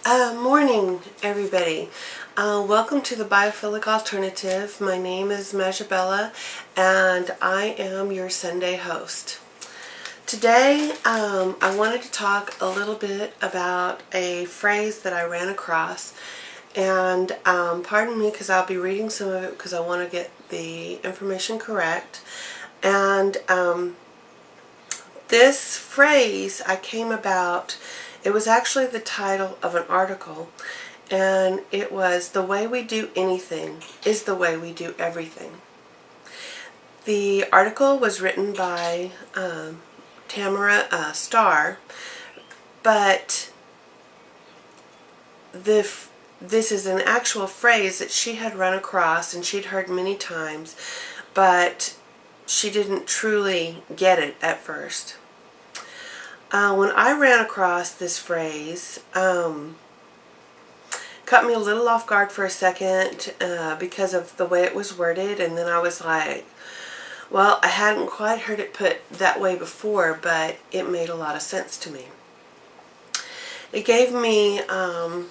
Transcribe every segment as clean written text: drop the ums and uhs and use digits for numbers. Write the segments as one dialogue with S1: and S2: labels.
S1: Morning, everybody. Welcome to the Biophilic Alternative. My name is Majabella, and I am your Sunday host. Today, I wanted to talk a little bit about a phrase that I ran across, and pardon me because I'll be reading some of it because I want to get the information correct. And this phrase I came about. It was actually the title of an article, and it was "The way we do anything is the way we do everything." The article was written by Tamara Star, but this is an actual phrase that she had run across and she'd heard many times, but she didn't truly get it at first. When I ran across this phrase, cut me a little off guard for a second because of the way it was worded, and then I was like, well, I hadn't quite heard it put that way before, but it made a lot of sense to me. It gave me a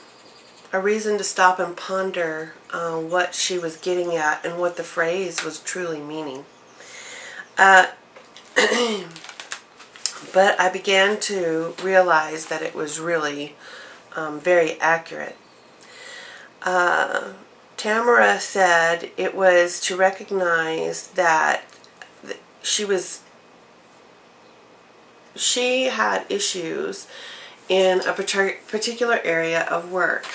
S1: reason to stop and ponder what she was getting at and what the phrase was truly meaning. But I began to realize that it was really very accurate. Tamara said it was to recognize that she had issues in a particular area of work.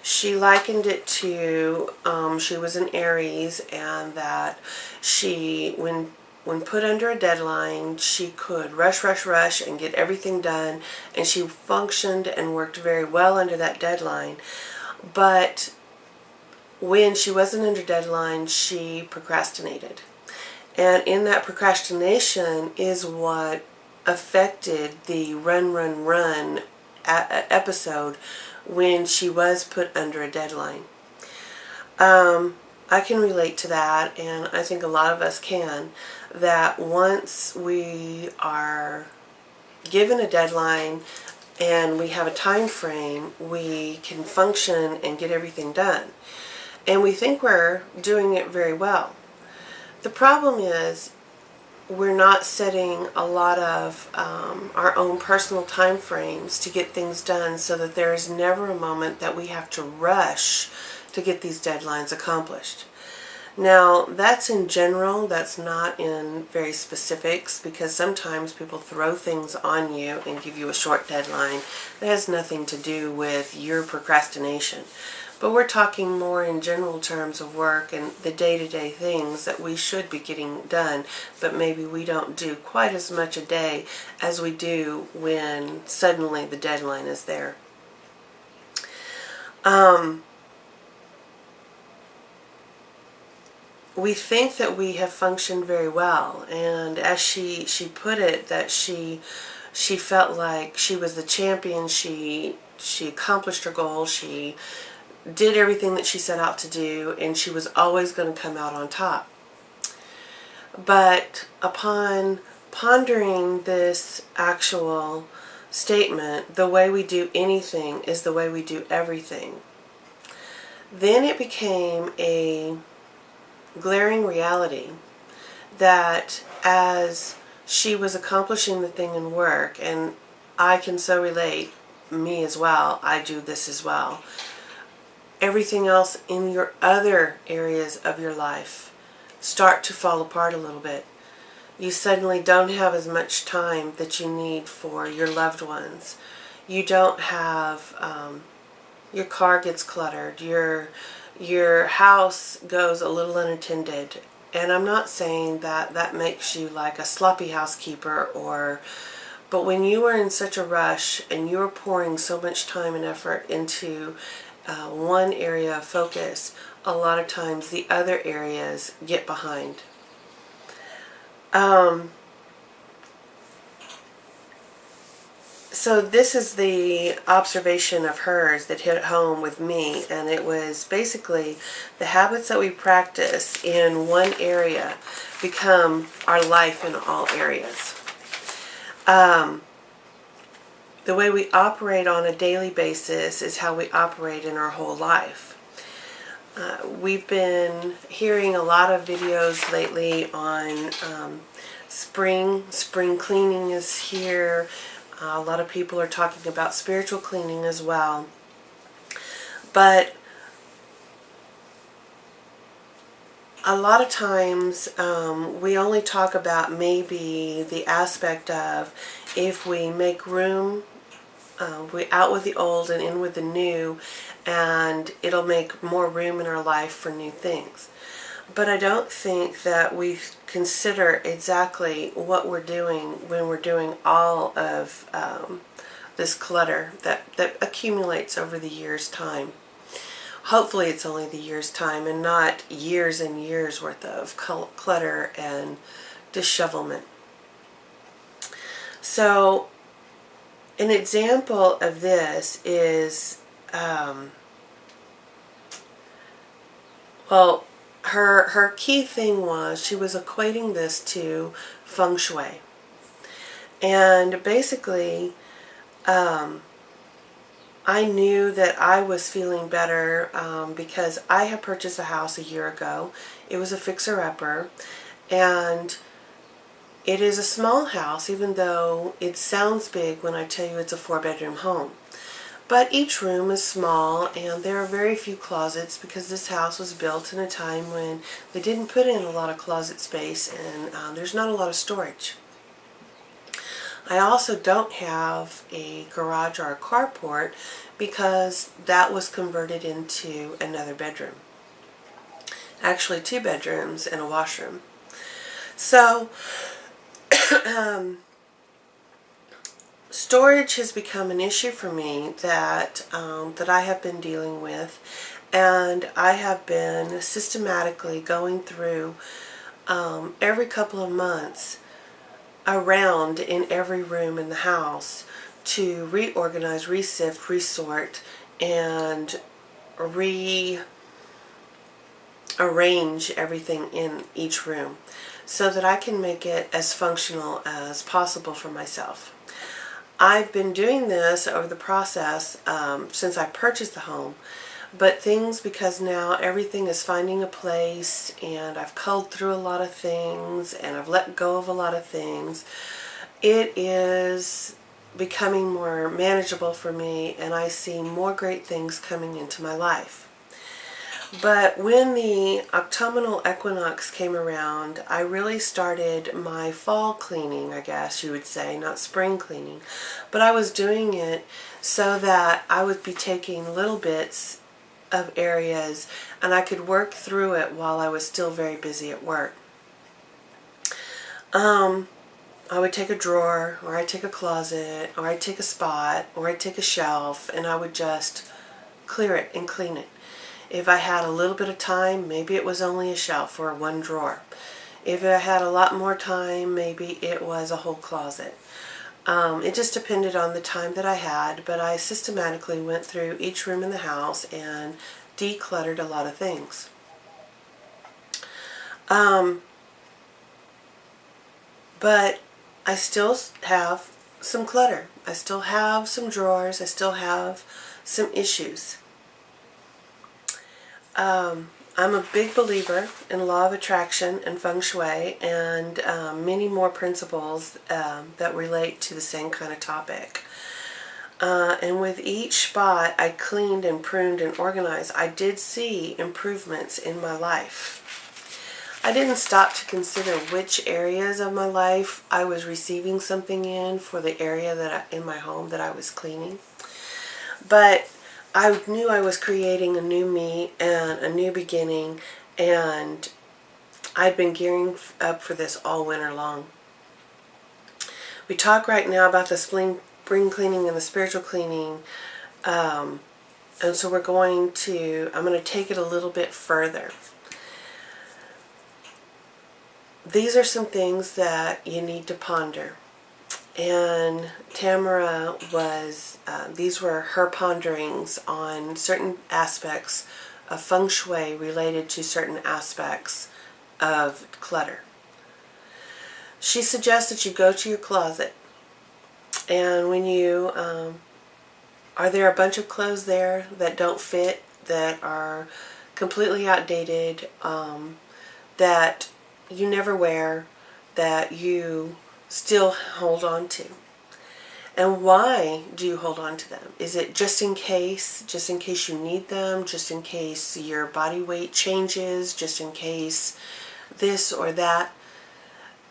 S1: She likened it to she was an Aries, and that when put under a deadline, she could rush and get everything done, and she functioned and worked very well under that deadline. But when she wasn't under deadline, she procrastinated. And in that procrastination is what affected the run episode when she was put under a deadline. I can relate to that, and I think a lot of us can, that once we are given a deadline and we have a time frame, we can function and get everything done. And we think we're doing it very well. The problem is we're not setting a lot of our own personal time frames to get things done, so that there is never a moment that we have to rush to get these deadlines accomplished. Now, that's in general, that's not in very specifics, because sometimes people throw things on you and give you a short deadline that has nothing to do with your procrastination. But we're talking more in general terms of work and the day-to-day things that we should be getting done, but maybe we don't do quite as much a day as we do when suddenly the deadline is there. We think that we have functioned very well, and as she put it, that she felt like she was the champion. She accomplished her goal. She did everything that she set out to do, and she was always going to come out on top. But upon pondering this actual statement, the way we do anything is the way we do everything, then it became a glaring reality that as she was accomplishing the thing in work, and I can so relate, me as well, I do this as well, everything else in your other areas of your life start to fall apart a little bit. You suddenly don't have as much time that you need for your loved ones. You don't have, your car gets cluttered, your house goes a little unattended. And I'm not saying that that makes you like a sloppy housekeeper, but when you are in such a rush and you're pouring so much time and effort into one area of focus, a lot of times the other areas get behind. So this is the observation of hers that hit home with me, and it was basically the habits that we practice in one area become our life in all areas. the way we operate on a daily basis is how we operate in our whole life. We've been hearing a lot of videos lately on spring. Spring cleaning is here. A lot of people are talking about spiritual cleaning as well. But a lot of times we only talk about maybe the aspect of if we make room, we out with the old and in with the new, and it'll make more room in our life for new things. But I don't think that we consider exactly what we're doing when we're doing all of this clutter that accumulates over the year's time. Hopefully it's only the year's time and not years and years worth of clutter and dishevelment. So an example of this is, well, her key thing was she was equating this to feng shui. And basically, I knew that I was feeling better because I had purchased a house a year ago. It was a fixer-upper, and it is a small house, even though it sounds big when I tell you it's a 4-bedroom home. But each room is small, and there are very few closets because this house was built in a time when they didn't put in a lot of closet space, and there's not a lot of storage. I also don't have a garage or a carport because that was converted into another bedroom. Actually, 2 bedrooms and a washroom. So, storage has become an issue for me that I have been dealing with, and I have been systematically going through every couple of months around in every room in the house to reorganize, resift, resort, and rearrange everything in each room so that I can make it as functional as possible for myself. I've been doing this over the process since I purchased the home, but things, because now everything is finding a place and I've culled through a lot of things and I've let go of a lot of things, it is becoming more manageable for me, and I see more great things coming into my life. But when the autumnal equinox came around, I really started my fall cleaning, I guess you would say, not spring cleaning. But I was doing it so that I would be taking little bits of areas and I could work through it while I was still very busy at work. I would take a drawer, or I'd take a closet, or I'd take a spot, or I'd take a shelf, and I would just clear it and clean it. If I had a little bit of time, maybe it was only a shelf or one drawer. If I had a lot more time, maybe it was a whole closet. It just depended on the time that I had, but I systematically went through each room in the house and decluttered a lot of things. But I still have some clutter. I still have some drawers. I still have some issues. I'm a big believer in law of attraction and feng shui and many more principles that relate to the same kind of topic. And with each spot I cleaned and pruned and organized, I did see improvements in my life. I didn't stop to consider which areas of my life I was receiving something in for the area in my home that I was cleaning. But I knew I was creating a new me and a new beginning, and I'd been gearing up for this all winter long. We talk right now about the spring cleaning and the spiritual cleaning, and so I'm going to take it a little bit further. These are some things that you need to ponder. And Tamara these were her ponderings on certain aspects of feng shui related to certain aspects of clutter. She suggests that you go to your closet And when you, are there a bunch of clothes there that don't fit, that are completely outdated, that you never wear, that you still hold on to? And why do you hold on to them? Is it just in case you need them, just in case your body weight changes, just in case this or that?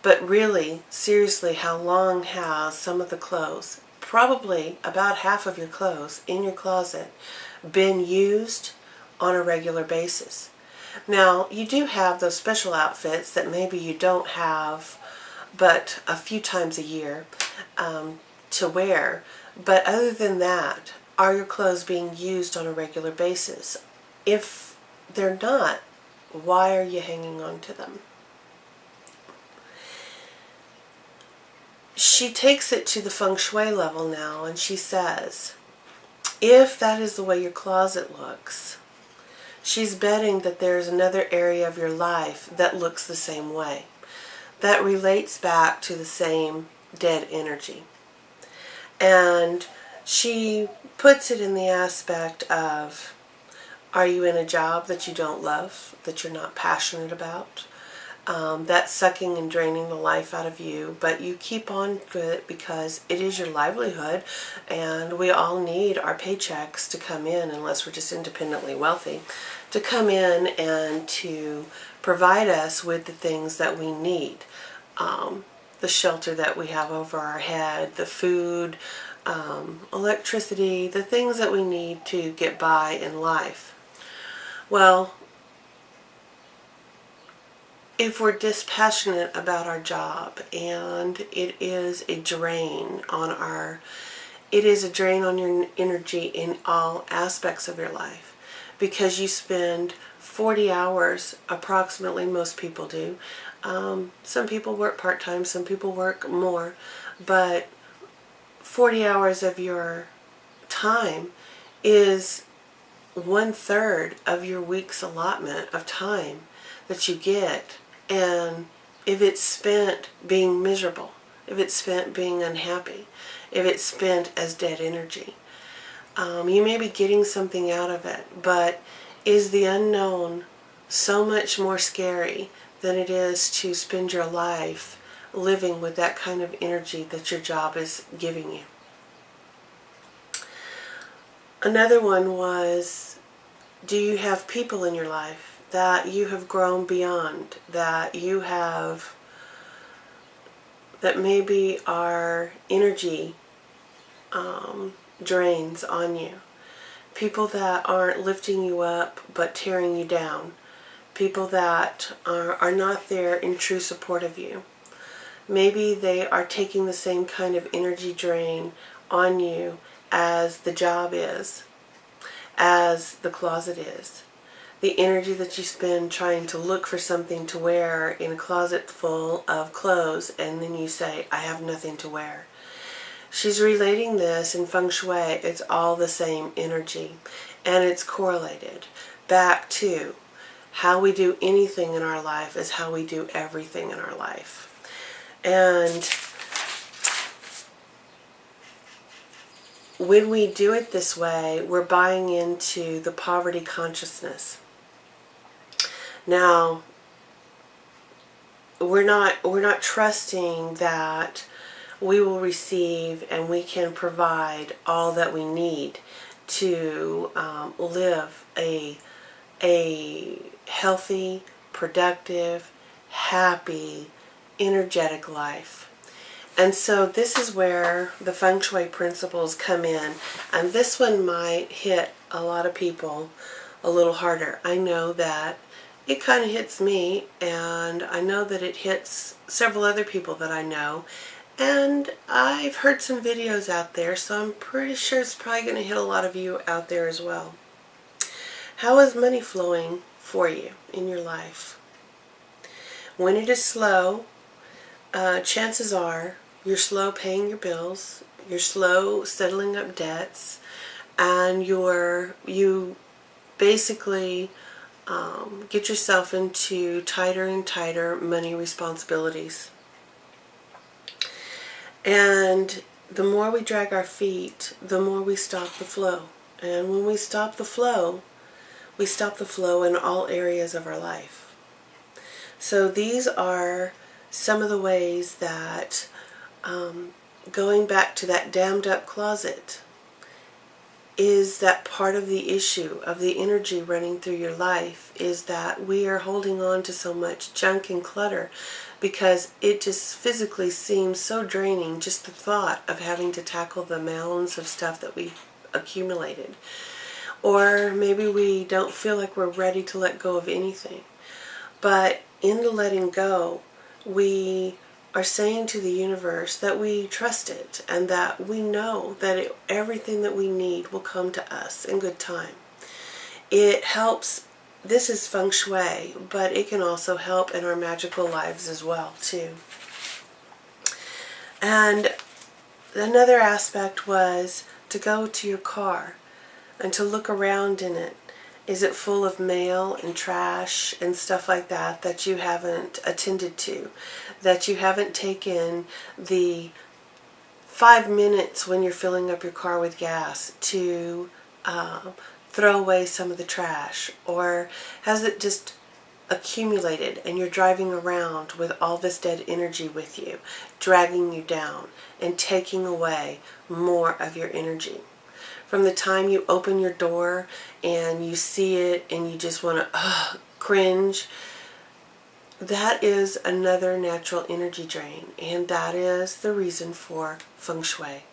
S1: But really, seriously, how long has some of the clothes, probably about half of your clothes in your closet, been used on a regular basis? Now, you do have those special outfits that maybe you don't have but a few times a year to wear. But other than that, are your clothes being used on a regular basis? If they're not, why are you hanging on to them? She takes it to the feng shui level now, and she says, if that is the way your closet looks, she's betting that there's another area of your life that looks the same way, that relates back to the same dead energy. And she puts it in the aspect of, are you in a job that you don't love, that you're not passionate about? That's sucking and draining the life out of you, but you keep on with it because it is your livelihood, and we all need our paychecks to come in, unless we're just independently wealthy, to come in and to provide us with the things that we need. The shelter that we have over our head, the food, electricity, the things that we need to get by in life. Well, if we're dispassionate about our job and it is a drain on your energy in all aspects of your life, because you spend 40 hours approximately, most people do. Some people work part-time, some people work more, but 40 hours of your time is 1/3 of your week's allotment of time that you get. And if it's spent being miserable, if it's spent being unhappy, if it's spent as dead energy, you may be getting something out of it, but is the unknown so much more scary than it is to spend your life living with that kind of energy that your job is giving you? Another one was, do you have people in your life that you have grown beyond, that maybe are energy drains on you? People that aren't lifting you up but tearing you down. People that are not there in true support of you. Maybe they are taking the same kind of energy drain on you as the job is, as the closet is. The energy that you spend trying to look for something to wear in a closet full of clothes, and then you say, I have nothing to wear. She's relating this in feng shui. It's all the same energy, and it's correlated back to how we do anything in our life is how we do everything in our life. And when we do it this way, we're buying into the poverty consciousness. Now, we're not trusting that we will receive and we can provide all that we need to live a healthy, productive, happy, energetic life. And so this is where the feng shui principles come in, and this one might hit a lot of people a little harder. I know that it kind of hits me, and I know that it hits several other people that I know, and I've heard some videos out there, so I'm pretty sure it's probably going to hit a lot of you out there as well. How is money flowing for you in your life? When it is slow, chances are you're slow paying your bills, you're slow settling up debts, and you basically get yourself into tighter and tighter money responsibilities. And the more we drag our feet, the more we stop the flow. And when we stop the flow, we stop the flow in all areas of our life. So these are some of the ways that going back to that dammed up closet is that part of the issue of the energy running through your life, is that we are holding on to so much junk and clutter because it just physically seems so draining, just the thought of having to tackle the mounds of stuff that we've accumulated. Or maybe we don't feel like we're ready to let go of anything. But in the letting go, we are saying to the universe that we trust it and that we know that everything that we need will come to us in good time. It helps. This is feng shui, but it can also help in our magical lives as well too. And another aspect was to go to your car and to look around in it. Is it full of mail and trash and stuff like that that you haven't attended to, that you haven't taken the 5 minutes when you're filling up your car with gas to throw away some of the trash? Or has it just accumulated and you're driving around with all this dead energy with you, dragging you down and taking away more of your energy? From the time you open your door and you see it and you just want to cringe, that is another natural energy drain, and that is the reason for feng shui.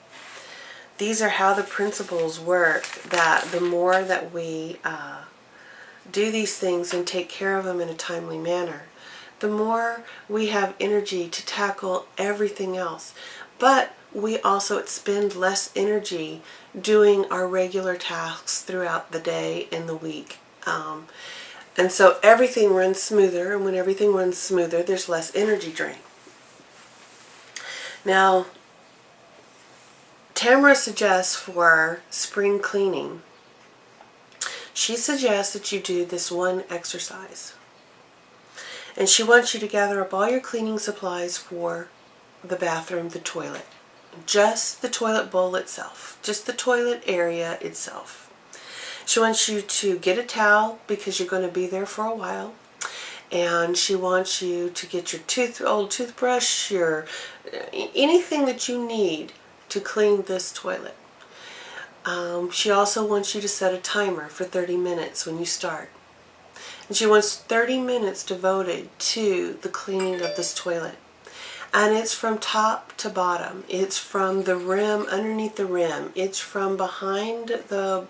S1: These are how the principles work, that the more that we do these things and take care of them in a timely manner, the more we have energy to tackle everything else. But we also expend less energy doing our regular tasks throughout the day and the week. And so everything runs smoother, and when everything runs smoother, there's less energy drain. Now, Tamara suggests for spring cleaning, she suggests that you do this one exercise. And she wants you to gather up all your cleaning supplies for the bathroom, the toilet. Just the toilet bowl itself, just the toilet area itself. She wants you to get a towel because you're going to be there for a while. And she wants you to get your old toothbrush, anything that you need to clean this toilet. She also wants you to set a timer for 30 minutes when you start. And she wants 30 minutes devoted to the cleaning of this toilet. And it's from top to bottom. It's from the rim, underneath the rim. It's from behind the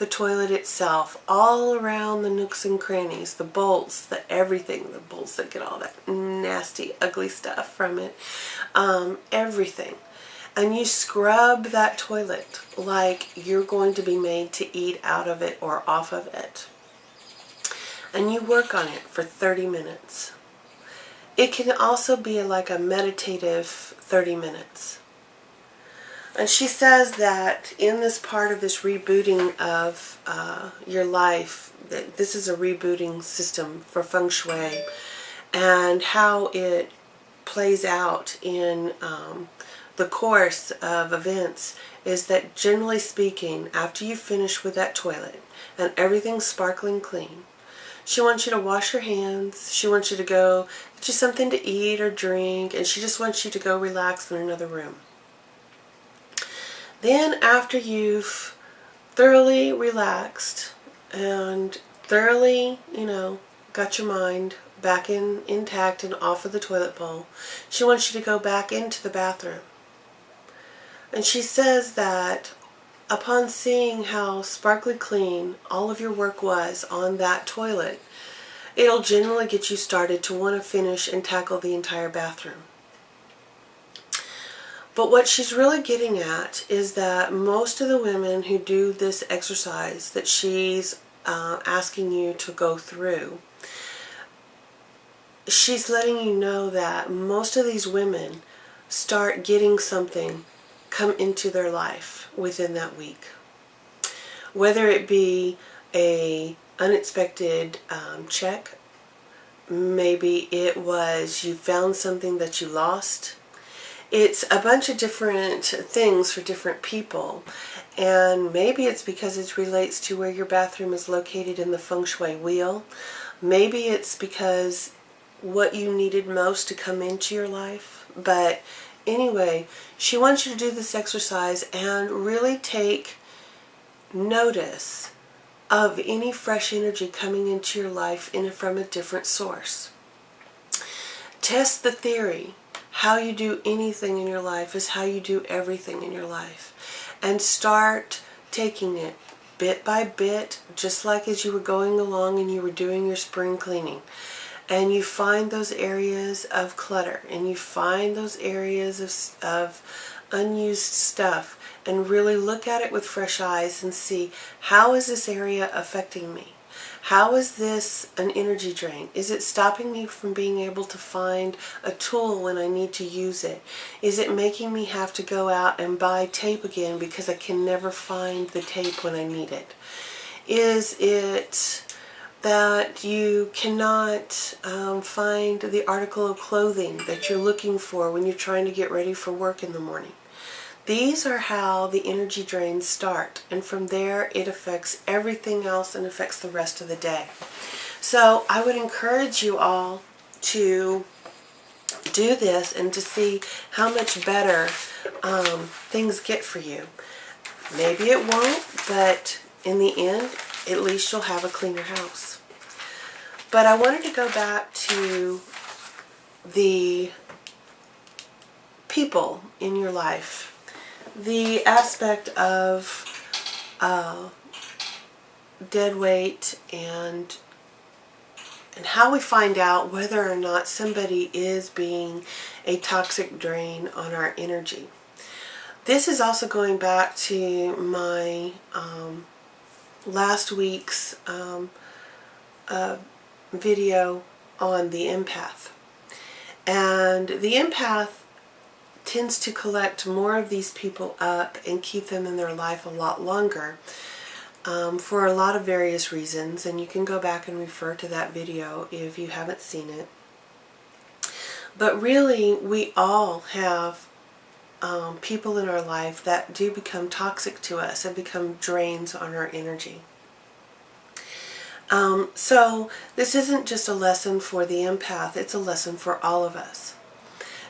S1: toilet itself, all around the nooks and crannies, the bolts, everything, the bolts that get all that nasty, ugly stuff from it, everything. And you scrub that toilet like you're going to be made to eat out of it or off of it. And you work on it for 30 minutes. It can also be like a meditative 30 minutes. And she says that in this part of this rebooting of your life, that this is a rebooting system for feng shui, and how it plays out in the course of events is that, generally speaking, after you finish with that toilet and everything's sparkling clean, she wants you to wash your hands, she wants you to go get you something to eat or drink, and she just wants you to go relax in another room. Then after you've thoroughly relaxed and thoroughly, got your mind back intact and off of the toilet bowl, she wants you to go back into the bathroom. And she says that upon seeing how sparkly clean all of your work was on that toilet, it'll generally get you started to want to finish and tackle the entire bathroom. But what she's really getting at is that most of the women who do this exercise that she's asking you to go through, she's letting you know that most of these women start getting something come into their life within that week. Whether it be a unexpected check, maybe it was you found something that you lost. It's a bunch of different things for different people. And maybe it's because it relates to where your bathroom is located in the feng shui wheel. Maybe it's because what you needed most to come into your life. But anyway, she wants you to do this exercise and really take notice of any fresh energy coming into your life from a different source. Test the theory. How you do anything in your life is how you do everything in your life. And start taking it bit by bit, just like as you were going along and you were doing your spring cleaning. And you find those areas of clutter, and you find those areas of unused stuff, and really look at it with fresh eyes and see, how is this area affecting me? How is this an energy drain? Is it stopping me from being able to find a tool when I need to use it? Is it making me have to go out and buy tape again because I can never find the tape when I need it? Is it that you cannot find the article of clothing that you're looking for when you're trying to get ready for work in the morning? These are how the energy drains start, and from there it affects everything else and affects the rest of the day. So I would encourage you all to do this and to see how much better things get for you. Maybe it won't, but in the end, at least you'll have a cleaner house. But I wanted to go back to the people in your life. The aspect of dead weight and how we find out whether or not somebody is being a toxic drain on our energy. This is also going back to my last week's video on the empath. And the empath tends to collect more of these people up and keep them in their life a lot longer for a lot of various reasons, and you can go back and refer to that video if you haven't seen it. But really, we all have people in our life that do become toxic to us and become drains on our energy. So this isn't just a lesson for the empath, it's a lesson for all of us.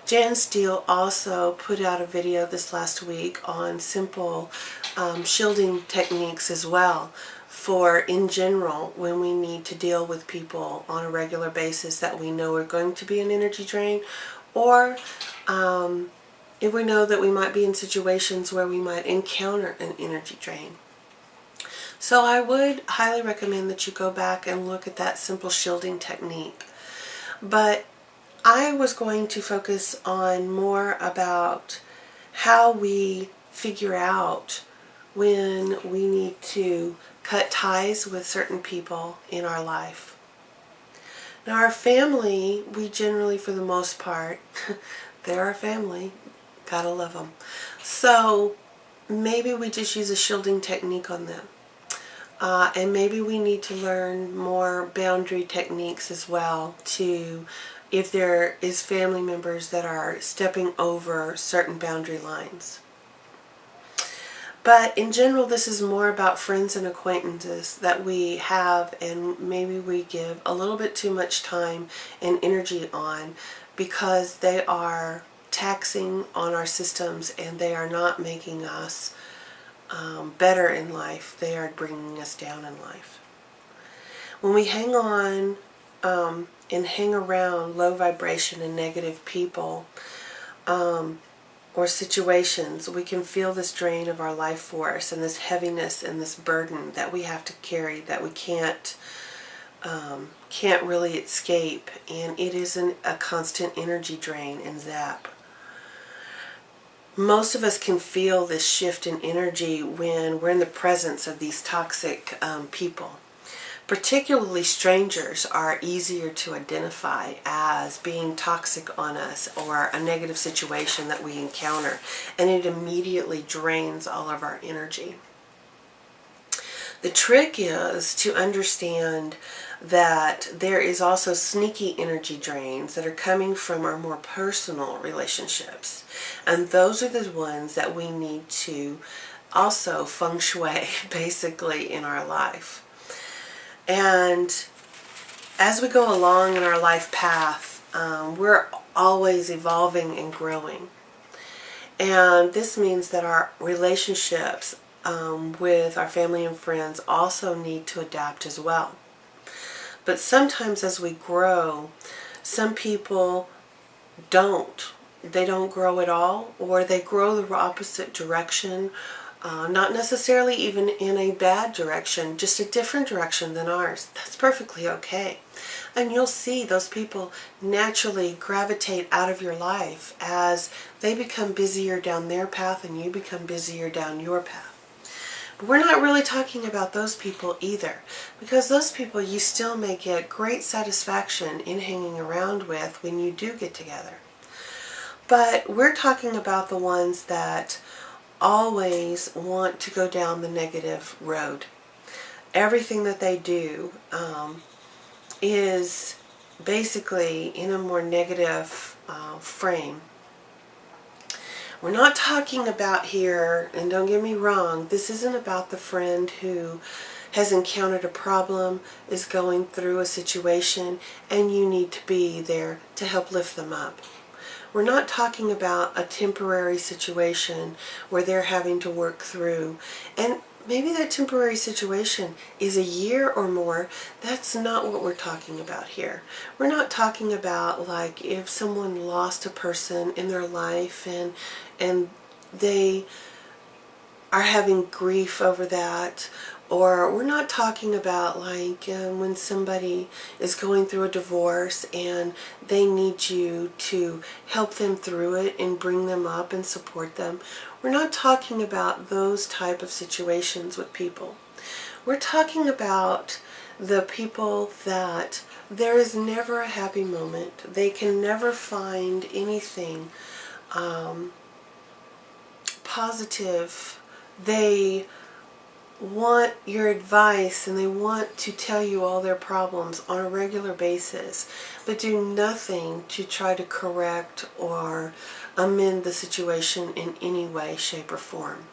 S1: Jan Steele also put out a video this last week on simple shielding techniques as well for, in general, when we need to deal with people on a regular basis that we know are going to be an energy drain, or if we know that we might be in situations where we might encounter an energy drain. So I would highly recommend that you go back and look at that simple shielding technique. But I was going to focus on more about how we figure out when we need to cut ties with certain people in our life. Now our family, we generally, for the most part, they're our family, gotta love them. So maybe we just use a shielding technique on them. And maybe we need to learn more boundary techniques as well, to if there is family members that are stepping over certain boundary lines. But in general, this is more about friends and acquaintances that we have, and maybe we give a little bit too much time and energy on because they are taxing on our systems and they are not making us better in life. They are bringing us down in life. When we hang on and hang around low vibration and negative people or situations, we can feel this drain of our life force and this heaviness and this burden that we have to carry that we can't really escape, and it isn't a constant energy drain and zap. Most of us can feel this shift in energy when we're in the presence of these toxic people. Particularly strangers are easier to identify as being toxic on us, or a negative situation that we encounter, and it immediately drains all of our energy. The trick is to understand that there is also sneaky energy drains that are coming from our more personal relationships. And those are the ones that we need to also feng shui basically in our life. And as we go along in our life path, we're always evolving and growing. And this means that our relationships with our family and friends also need to adapt as well. But sometimes as we grow, some people don't. They don't grow at all, or they grow the opposite direction, not necessarily even in a bad direction, just a different direction than ours. That's perfectly okay. And you'll see those people naturally gravitate out of your life as they become busier down their path and you become busier down your path. But we're not really talking about those people either, because those people you still may get great satisfaction in hanging around with when you do get together. But we're talking about the ones that always want to go down the negative road. Everything that they do is basically in a more negative frame. We're not talking about here, and don't get me wrong, this isn't about the friend who has encountered a problem, is going through a situation, and you need to be there to help lift them up. We're not talking about a temporary situation where they're having to work through, and maybe that temporary situation is a year or more. That's not what we're talking about here. We're not talking about like if someone lost a person in their life and they are having grief over that. Or we're not talking about like when somebody is going through a divorce and they need you to help them through it and bring them up and support them. We're not talking about those type of situations with people. We're talking about the people that there is never a happy moment. They can never find anything positive. They want your advice and they want to tell you all their problems on a regular basis, but do nothing to try to correct or amend the situation in any way, shape, or form.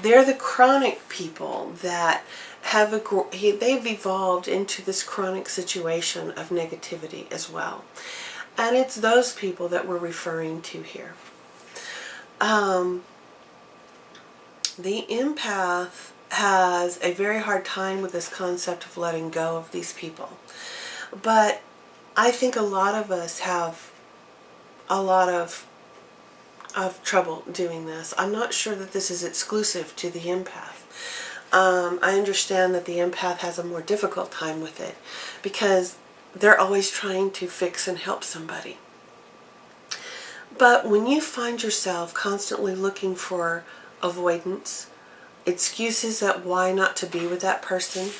S1: They're the chronic people that they've evolved into this chronic situation of negativity as well. And it's those people that we're referring to here. The empath has a very hard time with this concept of letting go of these people. But I think a lot of us have a lot of trouble doing this. I'm not sure that this is exclusive to the empath. I understand that the empath has a more difficult time with it because they're always trying to fix and help somebody. But when you find yourself constantly looking for avoidance, excuses at why not to be with that person,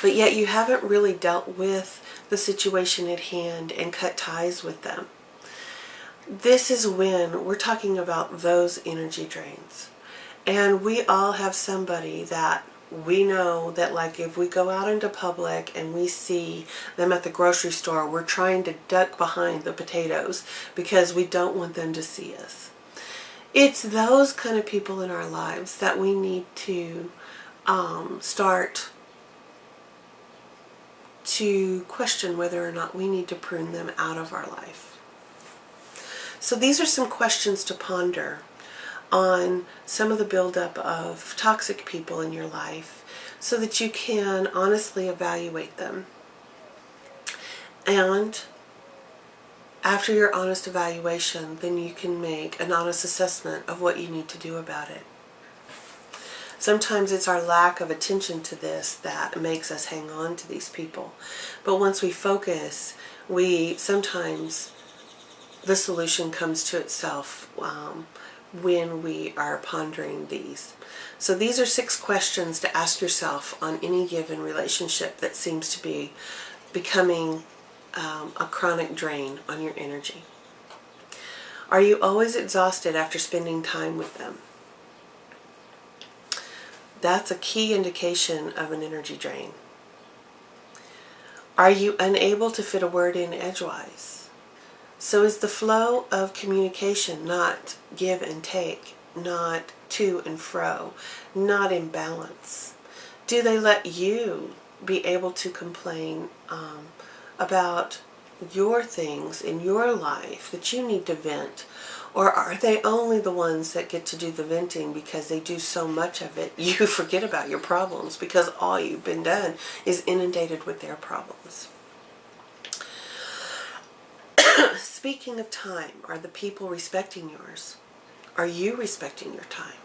S1: but yet you haven't really dealt with the situation at hand and cut ties with them, this is when we're talking about those energy drains. And we all have somebody that we know that, like, if we go out into public and we see them at the grocery store, we're trying to duck behind the potatoes because we don't want them to see us. It's those kind of people in our lives that we need to start to question whether or not we need to prune them out of our life. So these are some questions to ponder on some of the buildup of toxic people in your life so that you can honestly evaluate them. And after your honest evaluation, then you can make an honest assessment of what you need to do about it. Sometimes it's our lack of attention to this that makes us hang on to these people. But once we focus, sometimes the solution comes to itself when we are pondering these. So these are 6 questions to ask yourself on any given relationship that seems to be becoming a chronic drain on your energy. Are you always exhausted after spending time with them? That's a key indication of an energy drain. Are you unable to fit a word in edgewise? So is the flow of communication not give and take, not to and fro, not in balance? Do they let you be able to complain about your things in your life that you need to vent? Or are they only the ones that get to do the venting because they do so much of it, you forget about your problems because all you've been done is inundated with their problems? Speaking of time, are the people respecting yours? Are you respecting your time?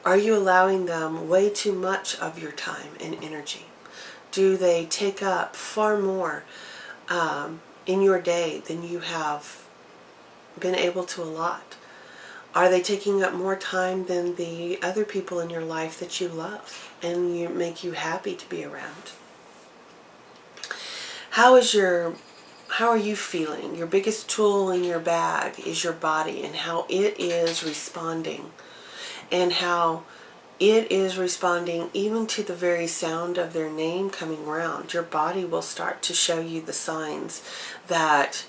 S1: Are you allowing them way too much of your time and energy? Do they take up far more in your day than you have been able to allot? Are they taking up more time than the other people in your life that you love and make you happy to be around? How are you feeling? Your biggest tool in your bag is your body, and how it is responding, and how it is responding even to the very sound of their name coming around. Your body will start to show you the signs that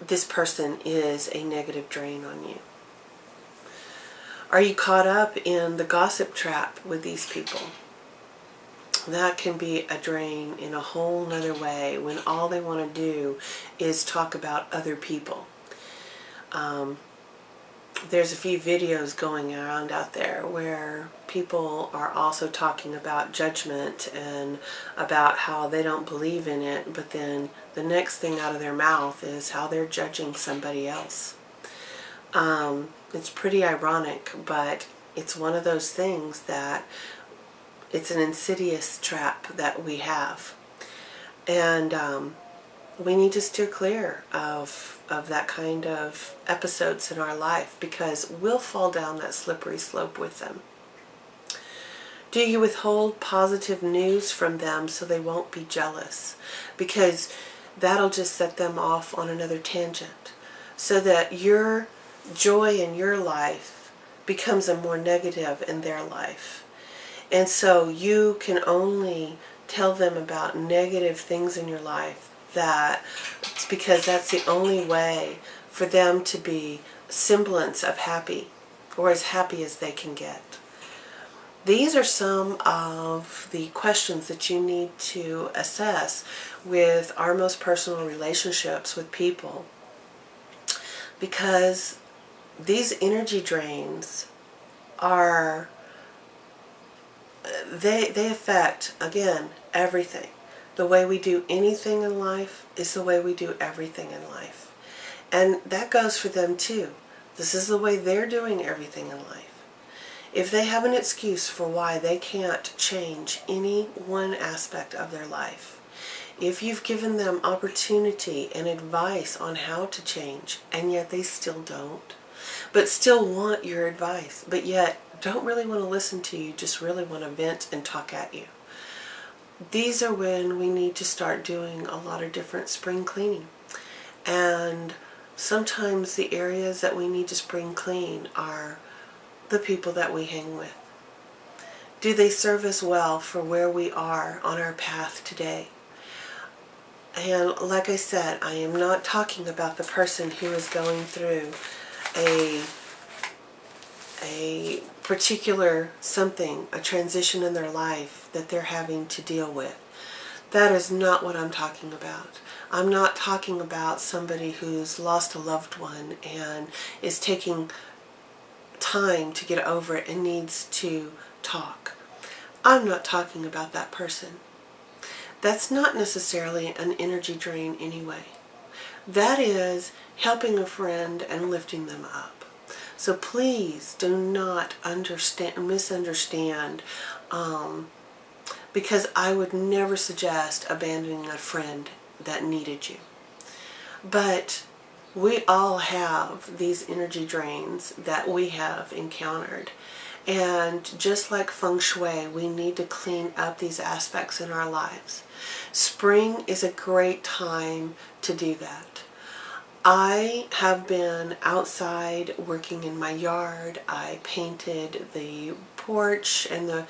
S1: this person is a negative drain on you. Are you caught up in the gossip trap with these people? That can be a drain in a whole nother way when all they want to do is talk about other people. There's a few videos going around out there where people are also talking about judgment and about how they don't believe in it, but then the next thing out of their mouth is how they're judging somebody else. It's pretty ironic, but it's one of those things that it's an insidious trap that we have. And we need to steer clear of that kind of episodes in our life, because we'll fall down that slippery slope with them. Do you withhold positive news from them so they won't be jealous? Because that'll just set them off on another tangent, so that your joy in your life becomes a more negative in their life. And so you can only tell them about negative things in your life, that it's because that's the only way for them to be semblance of happy, or as happy as they can get. These are some of the questions that you need to assess with our most personal relationships with people, because these energy drains are, they affect, again, everything. The way we do anything in life is the way we do everything in life. And that goes for them too. This is the way they're doing everything in life. If they have an excuse for why they can't change any one aspect of their life, if you've given them opportunity and advice on how to change, and yet they still don't, but still want your advice, but yet don't really want to listen to you, just really want to vent and talk at you, these are when we need to start doing a lot of different spring cleaning. And sometimes the areas that we need to spring clean are the people that we hang with. Do they serve us well for where we are on our path today? And like I said, I am not talking about the person who is going through a particular something, a transition in their life that they're having to deal with. That is not what I'm talking about. I'm not talking about somebody who's lost a loved one and is taking time to get over it and needs to talk. I'm not talking about that person. That's not necessarily an energy drain anyway. That is helping a friend and lifting them up. So please do not misunderstand, because I would never suggest abandoning a friend that needed you. But we all have these energy drains that we have encountered. And just like feng shui, we need to clean up these aspects in our lives. Spring is a great time to do that. I have been outside working in my yard. I painted the porch and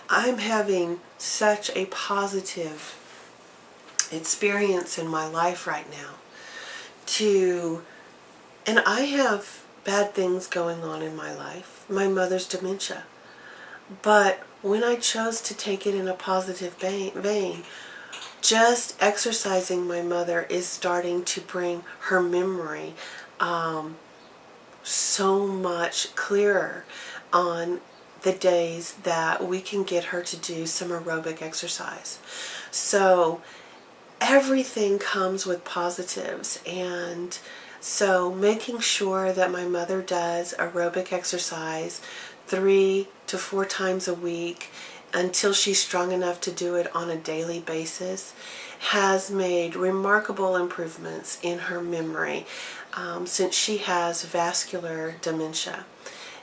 S1: I'm having such a positive experience in my life right now and I have bad things going on in my life. My mother's dementia. But when I chose to take it in a positive vein, just exercising my mother is starting to bring her memory so much clearer on the days that we can get her to do some aerobic exercise. So everything comes with positives, and so making sure that my mother does aerobic exercise 3 to 4 times a week until she's strong enough to do it on a daily basis has made remarkable improvements in her memory since she has vascular dementia.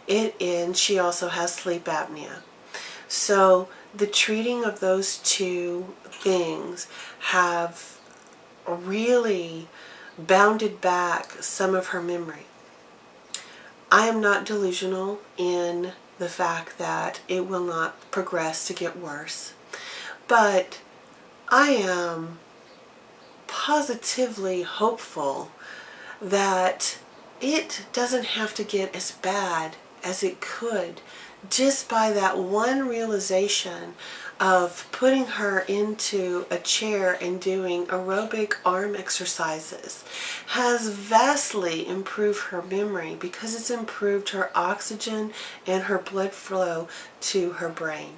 S1: And she also has sleep apnea. So the treating of those two things have really bounded back some of her memory. I am not delusional in the fact that it will not progress to get worse, but I am positively hopeful that it doesn't have to get as bad as it could just by that one realization of putting her into a chair and doing aerobic arm exercises has vastly improved her memory because it's improved her oxygen and her blood flow to her brain.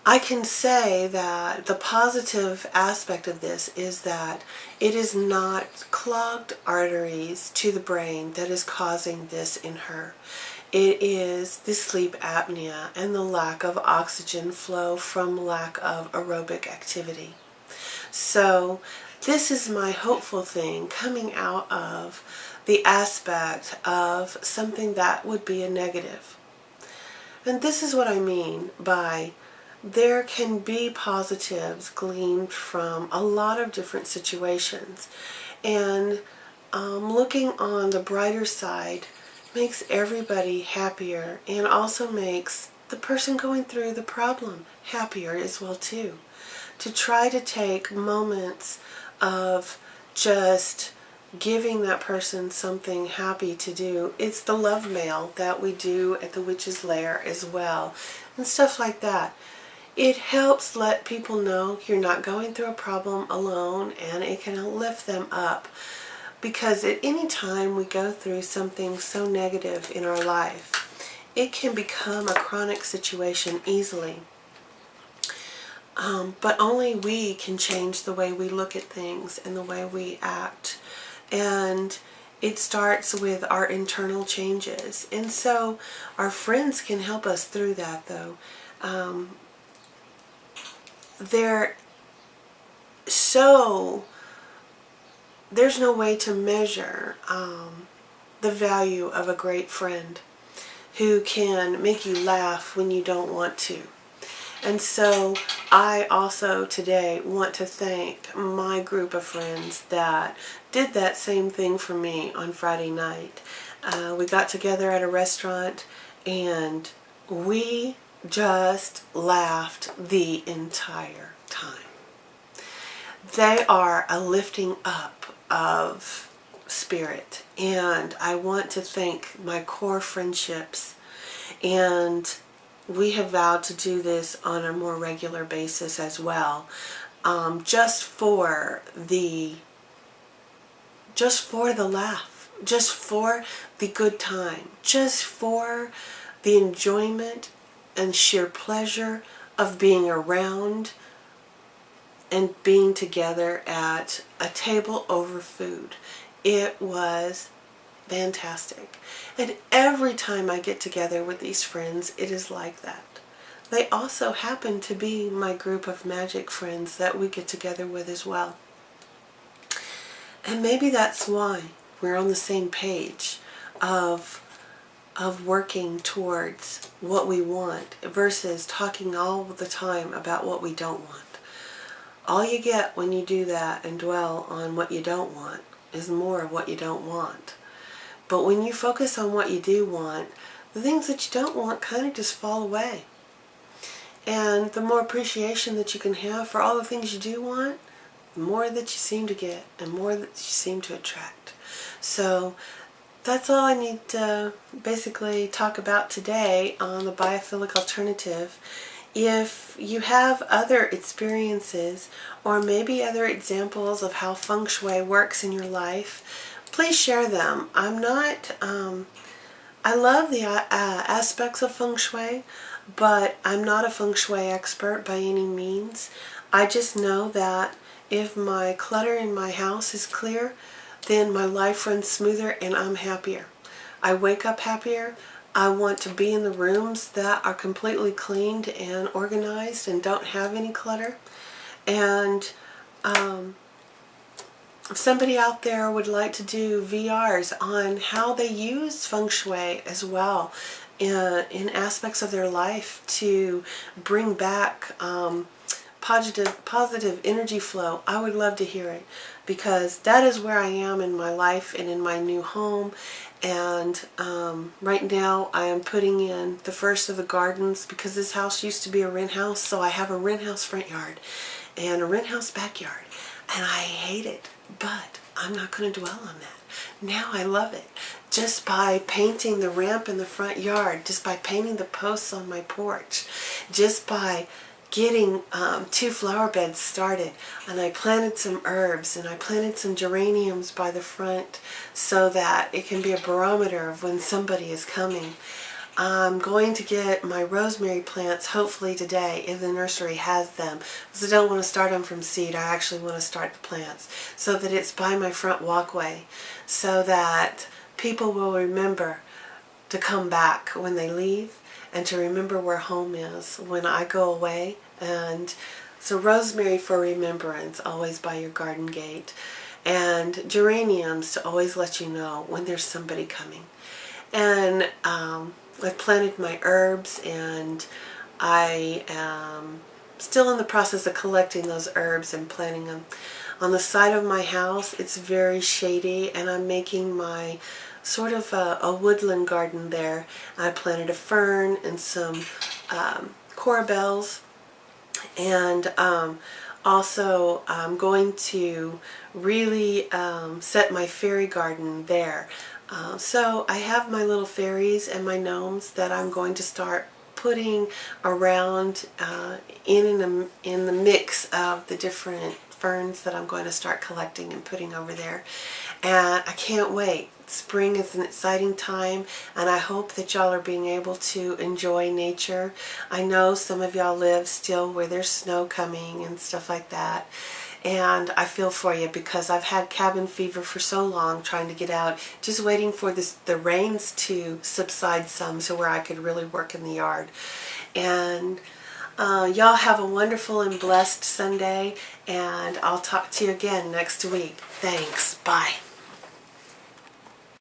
S1: I can say that the positive aspect of this is that it is not clogged arteries to the brain that is causing this in her. It is the sleep apnea and the lack of oxygen flow from lack of aerobic activity. So this is my hopeful thing coming out of the aspect of something that would be a negative. And this is what I mean by there can be positives gleaned from a lot of different situations. And looking on the brighter side makes everybody happier and also makes the person going through the problem happier as well too. To try to take moments of just giving that person something happy to do. It's the love mail that we do at the Witch's Lair as well and stuff like that. It helps let people know you're not going through a problem alone, and it can lift them up. Because at any time we go through something so negative in our life, it can become a chronic situation easily. But only we can change the way we look at things and the way we act. And it starts with our internal changes. And so our friends can help us through that, though. There's no way to measure the value of a great friend who can make you laugh when you don't want to. And so I also today want to thank my group of friends that did that same thing for me on Friday night. We got together at a restaurant and we just laughed the entire time. They are a lifting up of spirit, and I want to thank my core friendships, and we have vowed to do this on a more regular basis as well, just for the laugh, just for the good time, just for the enjoyment and sheer pleasure of being around and being together at a table over food. It was fantastic. And every time I get together with these friends, it is like that. They also happen to be my group of magic friends that we get together with as well. And maybe that's why we're on the same page of working towards what we want versus talking all the time about what we don't want. All you get when you do that and dwell on what you don't want is more of what you don't want. But when you focus on what you do want, the things that you don't want kind of just fall away. And the more appreciation that you can have for all the things you do want, the more that you seem to get and more that you seem to attract. So that's all I need to basically talk about today on the biophilic alternative. If you have other experiences or maybe other examples of how feng shui works in your life, please share them. I love the aspects of feng shui, but I'm not a feng shui expert by any means. I just know that if my clutter in my house is clear, then my life runs smoother and I'm happier. I wake up happier. I want to be in the rooms that are completely cleaned and organized and don't have any clutter. And if somebody out there would like to do VRs on how they use feng shui as well in aspects of their life to bring back positive energy flow, I would love to hear it, because that is where I am in my life and in my new home. And right now I am putting in the first of the gardens, because this house used to be a rent house, so I have a rent house front yard and a rent house backyard, and I hate it, but I'm not going to dwell on that. Now I love it. Just by painting the ramp in the front yard, just by painting the posts on my porch, just by getting 2 flower beds started, and I planted some herbs and I planted some geraniums by the front so that it can be a barometer of when somebody is coming. I'm going to get my rosemary plants hopefully today if the nursery has them, because I don't want to start them from seed. I actually want to start the plants so that it's by my front walkway, so that people will remember to come back when they leave and to remember where home is when I go away. And so rosemary for remembrance, always by your garden gate, and geraniums to always let you know when there's somebody coming. And I've planted my herbs, and I am still in the process of collecting those herbs and planting them. On the side of my house, it's very shady, and I'm making my sort of a woodland garden there. I planted a fern and some corbels, and also I'm going to really set my fairy garden there. So I have my little fairies and my gnomes that I'm going to start putting around in the mix of the different ferns that I'm going to start collecting and putting over there. And I can't wait. Spring is an exciting time, and I hope that y'all are being able to enjoy nature. I know some of y'all live still where there's snow coming and stuff like that. And I feel for you, because I've had cabin fever for so long trying to get out, just waiting for the rains to subside some so where I could really work in the yard. And y'all have a wonderful and blessed Sunday, and I'll talk to you again next week. Thanks. Bye.